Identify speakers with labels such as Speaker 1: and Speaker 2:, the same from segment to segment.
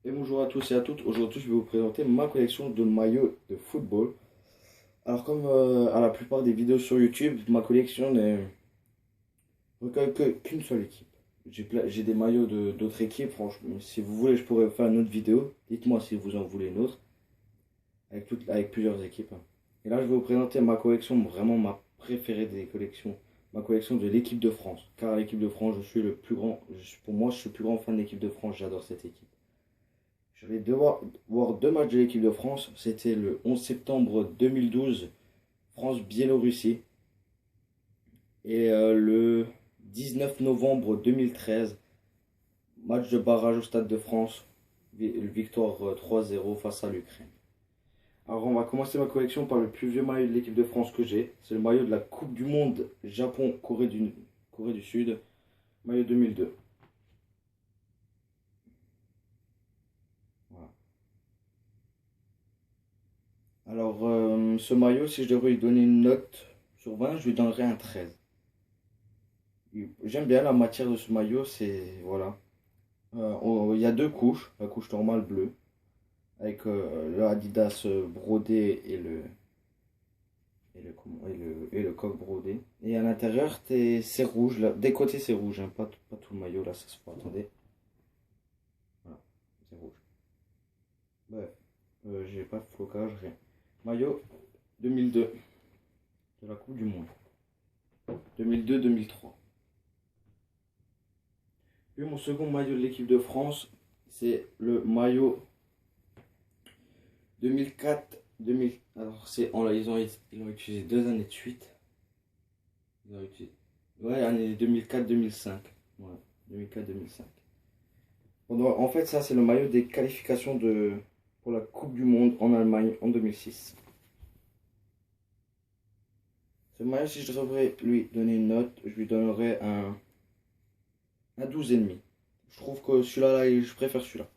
Speaker 1: Et bonjour à tous et à toutes. Aujourd'hui, je vais vous présenter ma collection de maillots de football. Alors, comme à la plupart des vidéos sur YouTube, ma collection ne recueille qu'une seule équipe. J'ai des maillots d'autres équipes. Franchement, si vous voulez, je pourrais faire une autre vidéo. Dites-moi si vous en voulez une autre avec plusieurs équipes. Et là, je vais vous présenter ma collection, vraiment ma préférée des collections, ma collection de l'équipe de France. Car l'équipe de France, je suis le plus grand. Pour moi, je suis le plus grand fan de l'équipe de France. J'adore cette équipe. Je vais devoir voir deux matchs de l'équipe de France. C'était le 11 septembre 2012, France-Biélorussie. Et le 19 novembre 2013, match de barrage au Stade de France. Victoire 3-0 face à l'Ukraine. Alors on va commencer ma collection par le plus vieux maillot de l'équipe de France que j'ai. C'est le maillot de la Coupe du Monde Japon-Corée du Sud. Maillot 2002. Voilà. Alors ce maillot, si je devais lui donner une note sur 20, je lui donnerais un 13. J'aime bien la matière de ce maillot, c'est voilà. Il y a deux couches, la couche normale bleue avec le Adidas brodé et le coq brodé. Et à l'intérieur, c'est rouge. Là. Des côtés, c'est rouge, hein, pas tout le maillot là, ça se voit. Attendez, voilà, c'est rouge. Bref, j'ai pas de flocage, rien. Maillot 2002 de la Coupe du Monde. 2002-2003. Puis mon second maillot de l'équipe de France, c'est le maillot 2004, 2000. Alors ils ont utilisé 2 années de suite. Ils ont utilisé. Ouais, année 2004-2005. Ouais, 2004-2005. En fait, ça c'est le maillot des qualifications pour la Coupe du Monde en Allemagne en 2006. Ce maillot, si je devrais lui donner une note, je lui donnerais un 12,5. Je trouve que celui-là, je préfère celui-là.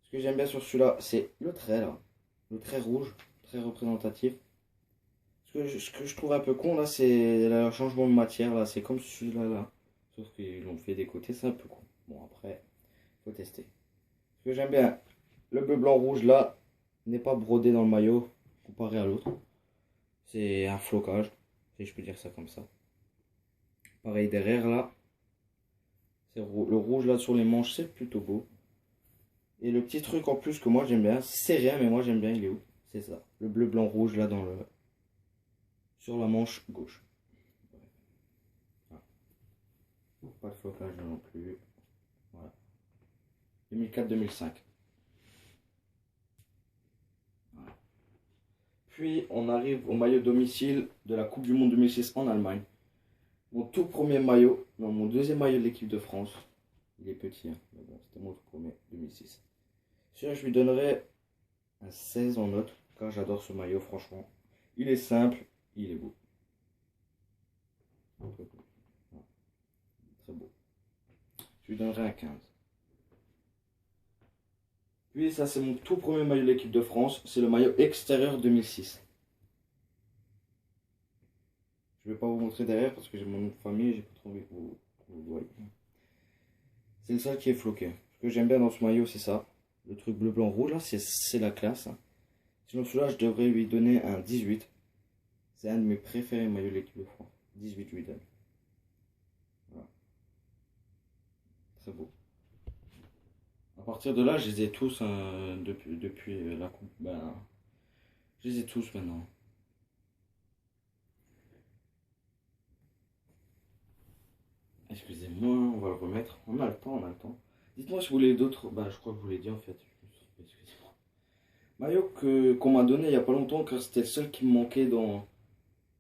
Speaker 1: Ce que j'aime bien sur celui-là, c'est le trait là. Le trait rouge, très représentatif. Ce que je trouve un peu con là, c'est le changement de matière là. C'est comme celui-là là. Sauf qu'ils l'ont fait des côtés, c'est un peu con. Bon, après, faut tester. Ce que j'aime bien, le bleu, blanc, rouge là, n'est pas brodé dans le maillot comparé à l'autre. C'est un flocage, si je peux dire ça comme ça. Pareil derrière là, le rouge là sur les manches, c'est plutôt beau. Et le petit truc en plus que moi j'aime bien, c'est rien, mais moi j'aime bien, il est où? C'est ça, le bleu, blanc, rouge là sur la manche gauche. Voilà. Pas de flocage non plus. Voilà. 2004-2005. Voilà. Puis on arrive au maillot domicile de la Coupe du Monde 2006 en Allemagne. Mon tout premier maillot, non, mon deuxième maillot de l'équipe de France. Il est petit, hein, mais bon, c'était mon tout premier 2006. Celui-là, je lui donnerais un 16 en note, car j'adore ce maillot, franchement. Il est simple, il est beau. Très beau. Voilà. Très beau. Je lui donnerais un 15. Puis ça, c'est mon tout premier maillot de l'équipe de France. C'est le maillot extérieur 2006. Je ne vais pas vous montrer derrière parce que j'ai mon nom de famille, j'ai pas trop envie que vous le voyez. C'est le seul qui est floqué. Ce que j'aime bien dans ce maillot, c'est ça. Le truc bleu, blanc, rouge, là, c'est la classe. Hein. Sinon, celui-là, je devrais lui donner un 18. C'est un de mes préférés maillots de l'équipe de France. 18, je lui donne. Voilà. Très beau. À partir de là, je les ai tous depuis la coupe. Ben, je les ai tous maintenant. Excusez-moi, on va le remettre. On a le temps, on a le temps. Dites-moi si vous voulez d'autres. Bah, je crois que je vous l'ai dit en fait. Excusez-moi. Maillot qu'on m'a donné il n'y a pas longtemps, car c'était le seul qui me manquait dans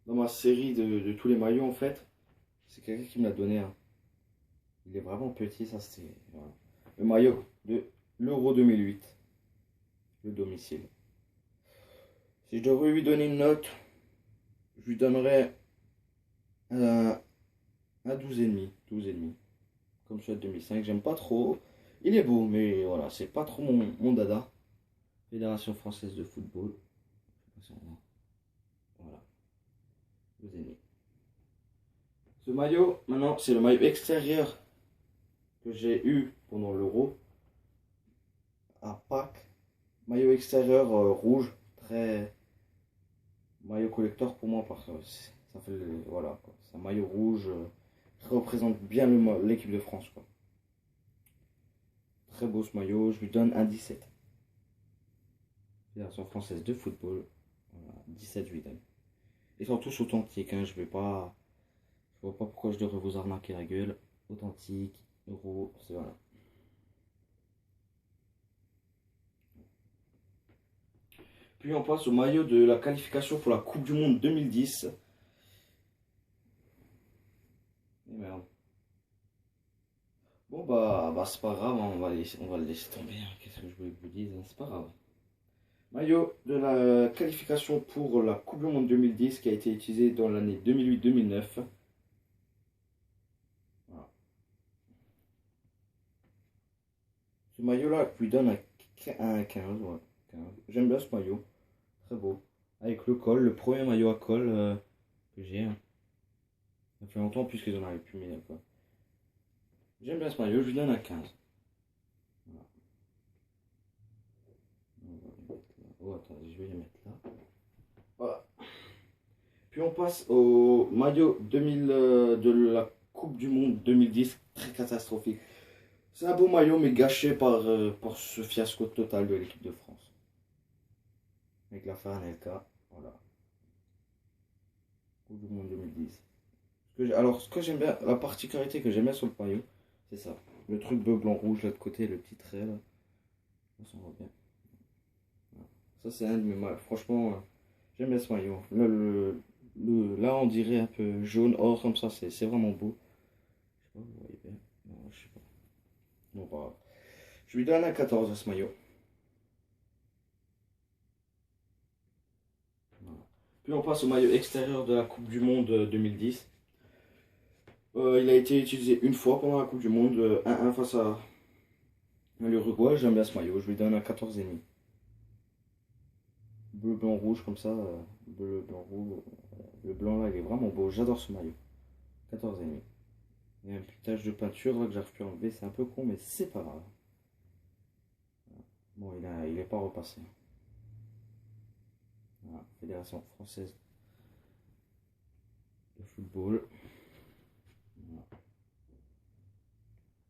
Speaker 1: ma série de tous les maillots en fait. C'est quelqu'un qui me l'a donné. Hein. Il est vraiment petit, ça c'était. Voilà. Le maillot de l'Euro 2008, le domicile. Si je devrais lui donner une note, je lui donnerais un 12,5. 12,5. Comme celui de 2005, j'aime pas trop. Il est beau, mais voilà, c'est pas trop mon dada. Fédération française de football. Je sais pas si on voit. Voilà, 12,5. Ce maillot, maintenant, c'est le maillot extérieur que j'ai eu pendant l'Euro. pack. Maillot extérieur rouge, très maillot collector pour moi parce que ça fait voilà quoi. C'est un maillot rouge qui représente bien l'équipe de France quoi. Très beau ce maillot, je lui donne un 17. Fédération française de football, voilà, 17 je lui donne. Ils sont tous authentiques, hein, je vois pas pourquoi je devrais vous arnaquer la gueule. Authentique, euro, c'est voilà. Puis on passe au maillot de la qualification pour la Coupe du Monde 2010. Et merde. Bon bah c'est pas grave, hein, on va le laisser tomber. Hein. Qu'est-ce que je voulais que vous dise, hein, c'est pas grave. Maillot de la qualification pour la Coupe du Monde 2010 qui a été utilisé dans l'année 2008-2009. Voilà. Ce maillot-là lui donne un 15. Ouais, 15. J'aime bien ce maillot. Très beau. Avec le col, le premier maillot à col que j'ai. Hein. Ça fait longtemps plus qu'ils en avaient plus mis quoi. J'aime bien ce maillot, je lui donne un 15. Voilà. Oh attendez, je vais les mettre là. Voilà. Puis on passe au maillot 2000 de la Coupe du Monde 2010, très catastrophique. C'est un beau maillot mais gâché par ce fiasco total de l'équipe de France. Avec la Faranelka, voilà. Coupe du Monde 2010. Alors ce que j'aime bien, la particularité que j'aime bien sur le maillot, c'est ça. Le truc bleu, blanc, rouge là de côté, le petit trait là. Ça va bien. Voilà. Ça c'est un de mes maillots. Franchement, j'aime bien ce maillot. Là, là on dirait un peu jaune, or comme ça, c'est vraiment beau. Je sais pas, vous voyez bien. Non, je sais pas. Bon, bah, je lui donne un 14 à ce maillot. Voilà. Puis on passe au maillot extérieur de la Coupe du Monde 2010. Il a été utilisé une fois pendant la Coupe du Monde, 1-1 face à l'Uruguay. J'aime bien ce maillot, je lui donne un 14,5. Bleu, blanc, rouge comme ça. Bleu, blanc, rouge. Le blanc là, il est vraiment beau. J'adore ce maillot. 14,5. Il y a un petit tache de peinture là que j'arrive plus à enlever. C'est un peu con, mais c'est pas grave. Bon, il est pas repassé. Voilà. Fédération française de football. Voilà.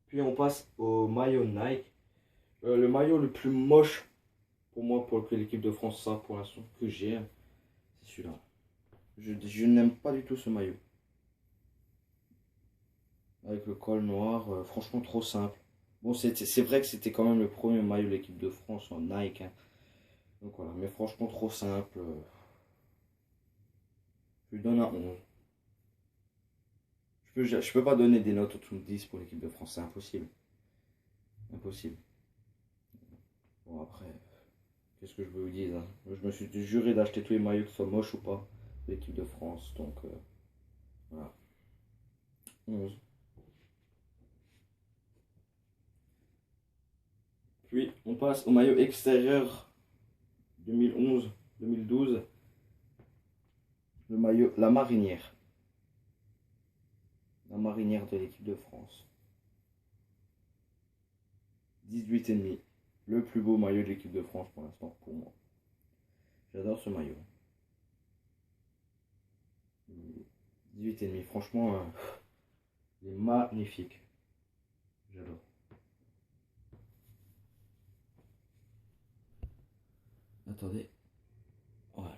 Speaker 1: Puis on passe au maillot Nike. Le maillot le plus moche pour moi, pour l'équipe de France, ça pour l'instant que j'ai, c'est celui-là. Je n'aime pas du tout ce maillot. Avec le col noir, franchement trop simple. Bon, c'est vrai que c'était quand même le premier maillot de l'équipe de France en Nike. Hein. Donc voilà, mais franchement trop simple. Je lui donne un 11. Je peux pas donner des notes au-dessous de 10 pour l'équipe de France, c'est impossible. Impossible. Bon après, qu'est-ce que je veux vous dire hein. Je me suis juré d'acheter tous les maillots, que ce soit moche ou pas, de l'équipe de France. Donc voilà. 11. Puis on passe au maillot extérieur 2011-2012. Le maillot, la marinière. La marinière de l'équipe de France. 18,5. Le plus beau maillot de l'équipe de France pour l'instant pour moi. J'adore ce maillot. 18,5. Franchement, il est magnifique. J'adore. Attendez. Voilà.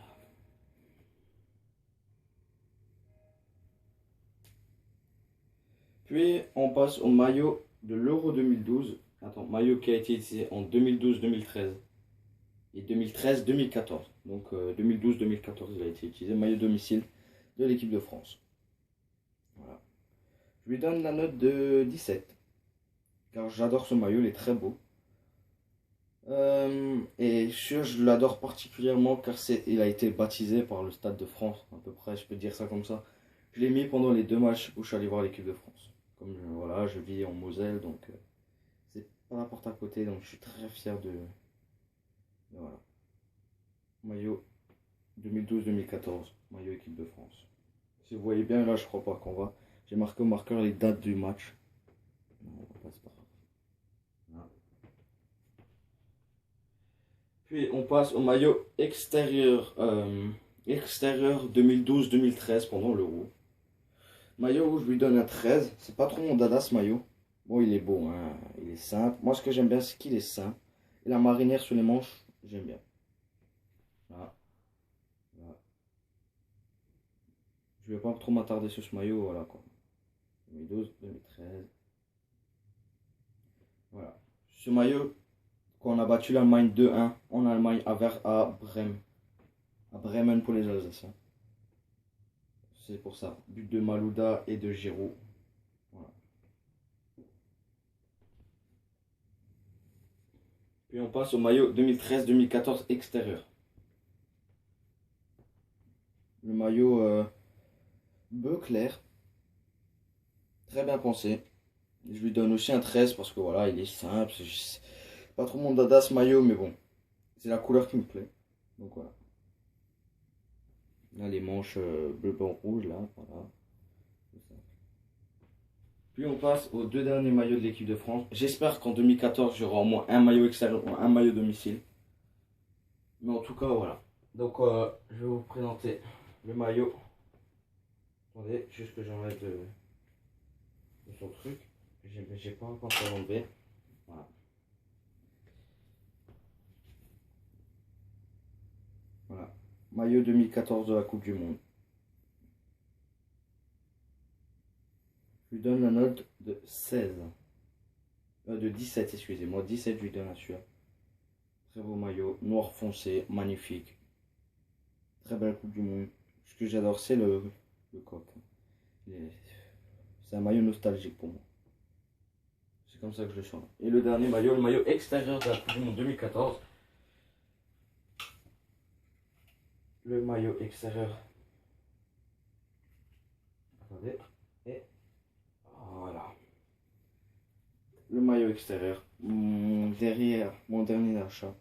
Speaker 1: Puis on passe au maillot de l'Euro 2012. Attends, maillot qui a été utilisé en 2012-2013 et 2013-2014. Donc 2012-2014 il a été utilisé, maillot domicile de l'équipe de France. Voilà. Je lui donne la note de 17. Car j'adore ce maillot, il est très beau. Et je l'adore particulièrement car il a été baptisé par le Stade de France, à peu près, je peux dire ça comme ça. Je l'ai mis pendant les 2 matchs où je suis allé voir l'équipe de France. Comme voilà, je vis en Moselle, donc c'est pas n'importe à côté, donc je suis très fier de voilà. Maillot 2012-2014, maillot équipe de France. Si vous voyez bien, là je crois pas qu'on va. J'ai marqué au marqueur les dates du match. Non, on passe pas. Voilà. Puis on passe au maillot extérieur, extérieur 2012-2013 pendant l'Euro. Maillot où je lui donne un 13. C'est pas trop mon dada ce maillot. Bon, il est beau, hein. Il est simple. Moi, ce que j'aime bien, c'est qu'il est simple. Et la marinière sur les manches, j'aime bien. Voilà. Voilà. Je vais pas trop m'attarder sur ce maillot, voilà quoi. 2012-2013. Voilà. Ce maillot, quand on a battu l'Allemagne 2-1 en Allemagne à Bremen. À Bremen pour les Alsaciens. C'est pour ça. But de Malouda et de Giroud. Voilà. Puis on passe au maillot 2013-2014 extérieur. Le maillot bleu clair. Très bien pensé. Je lui donne aussi un 13 parce que voilà, il est simple. C'est pas trop mon dada ce maillot, mais bon. C'est la couleur qui me plaît. Donc voilà. Là, les manches bleu, blanc, rouge, là, voilà. Puis on passe aux deux derniers maillots de l'équipe de France. J'espère qu'en 2014, j'aurai au moins un maillot extérieur ou un maillot domicile. Mais en tout cas, voilà. Donc, je vais vous présenter le maillot. Attendez, juste que j'enlève de son truc. J'ai pas encore l'enlever. Voilà. Voilà. Maillot 2014 de la Coupe du Monde. Je lui donne la note de 16. De 17, excusez-moi. 17, je lui donne un celui-là. Très beau maillot. Noir foncé. Magnifique. Très belle Coupe du Monde. Ce que j'adore, c'est le coq. C'est un maillot nostalgique pour moi. C'est comme ça que je le sens. Et le dernier maillot, le maillot extérieur de la Coupe du Monde 2014. Le maillot extérieur. Attendez. Et voilà. Le maillot extérieur. Derrière mon dernier achat.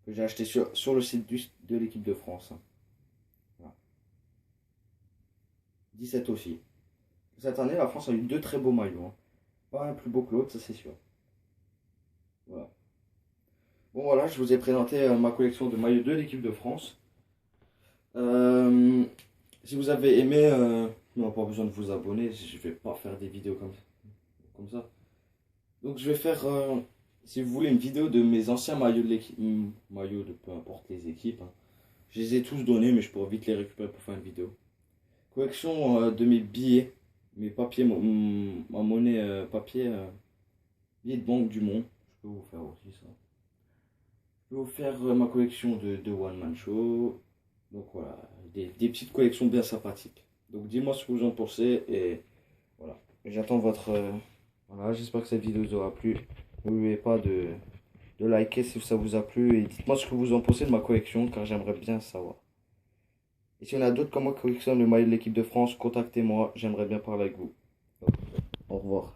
Speaker 1: Que j'ai acheté sur le site de l'équipe de France. Voilà. 17 aussi. Cette année, la France a eu deux très beaux maillots. Hein. Pas un plus beau que l'autre, ça c'est sûr. Voilà. Bon voilà, je vous ai présenté ma collection de maillots de l'équipe de France. Si vous avez aimé, non, pas besoin de vous abonner, je vais pas faire des vidéos comme ça. Donc je vais faire, si vous voulez, une vidéo de mes anciens maillots de l'équipe, maillots de peu importe les équipes. Hein. Je les ai tous donnés, mais je pourrais vite les récupérer pour faire une vidéo. Collection de mes billets, mes papiers, ma monnaie papier, billets de banque du monde. Je peux vous faire aussi ça. Je vais vous faire ma collection de One Man Show. Donc voilà, des petites collections bien sympathiques. Donc dis-moi ce que vous en pensez et voilà. J'attends votre... voilà, j'espère que cette vidéo vous aura plu. N'oubliez pas de liker si ça vous a plu et dites-moi ce que vous en pensez de ma collection car j'aimerais bien savoir. Et si on a d'autres comme moi qui collectionnent le maillot de l'équipe de France, contactez-moi, j'aimerais bien parler avec vous. Au revoir.